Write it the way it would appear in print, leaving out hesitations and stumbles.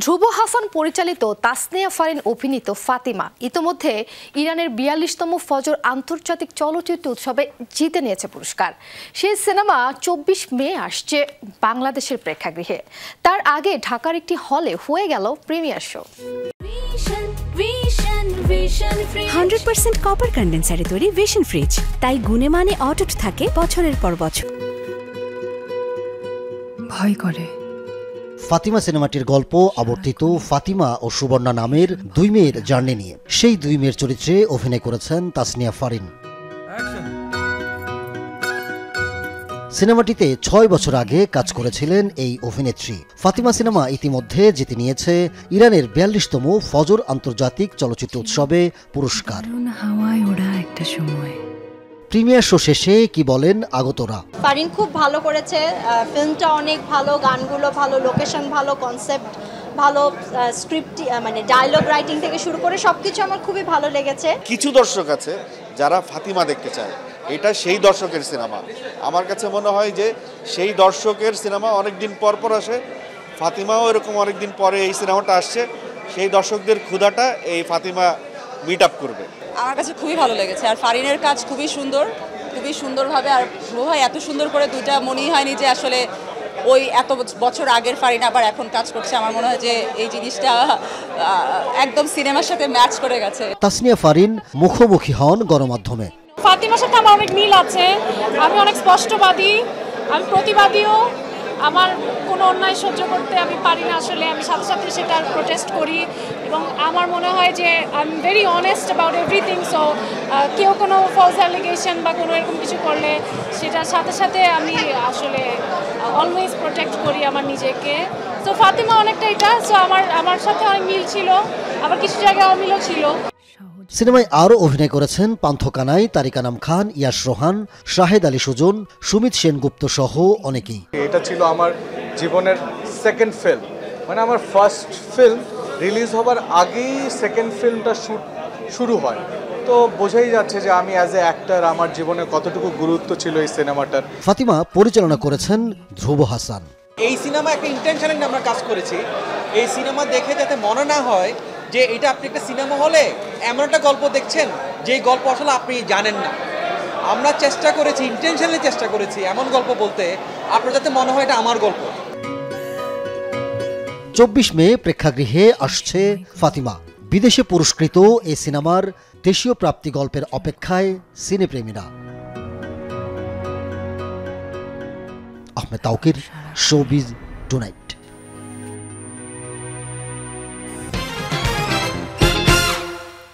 ধ্রুব হাসান পরিচালিত তাসনিয়া ফারিন অভিনীত ফাতিমা ইতোমধ্যে ইরানের ৪২তম ফজর আন্তর্জাতিক চলচ্চিত্র উৎসবে জিতে নিয়েছে পুরস্কার। সেই সিনেমা ২৪ মে আসছে বাংলাদেশের প্রেক্ষাগৃহে। তার আগে ঢাকার একটি হলে হয়ে গেল প্রিমিয়ার শো। 100% কপার কন্ডেন্সারে তৈরি ভিশন ফ্রিজ, তাই গুণে মানে অটুট থাকে বছরের পর বছর। ভয় করে। ফাতিমা সিনেমাটির গল্প আবর্তিত ফাতিমা ও সুবর্ণা নামের দুই মেয়ের জার্নি নিয়ে। সেই দুই মেয়ের চরিত্রে অভিনয় করেছেন তাসনিয়া ফারিন। সিনেমাটিতে ৬ বছর আগে কাজ করেছিলেন এই অভিনেত্রী। ফাতিমা সিনেমা ইতিমধ্যে জিতে নিয়েছে ইরানের ৪২তম ফজর আন্তর্জাতিক চলচ্চিত্র উৎসবে পুরস্কার। প্রিমিয়ার শো শেষে কি বলেন আগতরা? ফারিন খুব ভালো করেছে, ফিল্মটা অনেক ভালো, গানগুলো ভালো, লোকেশন ভালো, কনসেপ্ট ভালো, স্ক্রিপ্ট মানে ডায়লগ রাইটিং থেকে শুরু করে সবকিছু আমার খুবই ভালো লেগেছে। কিছু দর্শক আছে যারা ফাতিমা দেখতে চায়, এটা সেই দর্শকের সিনেমা। আমার কাছে মনে হয় যে সেই দর্শকের সিনেমা অনেকদিন পর পর আসে, ফাতিমাও এরকম অনেকদিন পরে এই সিনেমাটা আসছে। সেই দর্শকদের ক্ষুধাটা এই ফাতিমা মিট আপ করবে। আমার কাছে খুবই ভালো লেগেছে, আর ফারিনের কাজ খুবই সুন্দর, খুবই সুন্দরভাবে। আর ভাই এত সুন্দর করে দুইটা মনেই হয়নি যে আসলে ওই এত বছর আগের ফারিন আবার এখন কাজ করছে। আমার মনে হয় যে এই জিনিসটা একদম সিনেমার সাথে ম্যাচ করে গেছে। তাসনিয়া ফারিন মুখোমুখি হন গণমাধ্যমে। ফাতিমার সাথে আমার অনেক মিল আছে, আমি অনেক স্পষ্টবাদী, আমি প্রতিবাদীও। আমার কোনো অন্যায় সহ্য করতে আমি পারি না, আসলে আমি সাথে সাথে সেটার প্রোটেস্ট করি এবং আমার মনে হয় যে I am very honest about everything. So কেউ কোনো ফলস অ্যালিগেশন বা কোনো এরকম কিছু করলে সেটার সাথে সাথে আমি আসলে অলওয়েজ প্রোটেক্ট করি আমার নিজেকে। সো ফাতিমা অনেকটা এটা, সো আমার সাথে অনেক মিল ছিল, আবার কিছু জায়গায় অমিলও ছিল। সিনেমায় আরও অভিনয় করেছেন পান্থ কানাই, তারিক আনাম খান, ইয়াশ রোহান, শাহেদ আলী সুজন, সুমিত সেনগুপ্ত সহ অনেকেই। এটা ছিল আমার জীবনের সেকেন্ড ফিল্ম, মানে আমার ফার্স্ট ফিল্ম রিলিজ হবার আগেই সেকেন্ড ফিল্মটা শুরু হয়। তো বোঝাই যাচ্ছে যে আমি অ্যাজ এ অ্যাক্টর আমার জীবনে কতটুকু গুরুত্ব ছিল এই সিনেমাটার। ফাতিমা পরিচালনা করেছেন ধ্রুব হাসান। এই সিনেমা একটা ইন্টেনশনালি আমরা কাজ করেছি। এই সিনেমা দেখে যাতে মনে না হয় যে এটা আপনি একটা সিনেমা হলে এমন একটা গল্প দেখছেন যেই গল্প আসলে আপনি জানেন না। আমরা চেষ্টা করেছি, ইন্টেনশনালি চেষ্টা করেছি এমন গল্প বলতে আপনার যাতে মনে হয় এটা আমার গল্প। ২৪ মে প্রেক্ষাগৃহে আসছে ফাতিমা। বিদেশে পুরস্কৃত এই সিনেমার দেশীয় প্রাপ্তি গল্পের অপেক্ষায় সিনেপ্রেমীরা। Ahmed Taukir, showbiz tonight.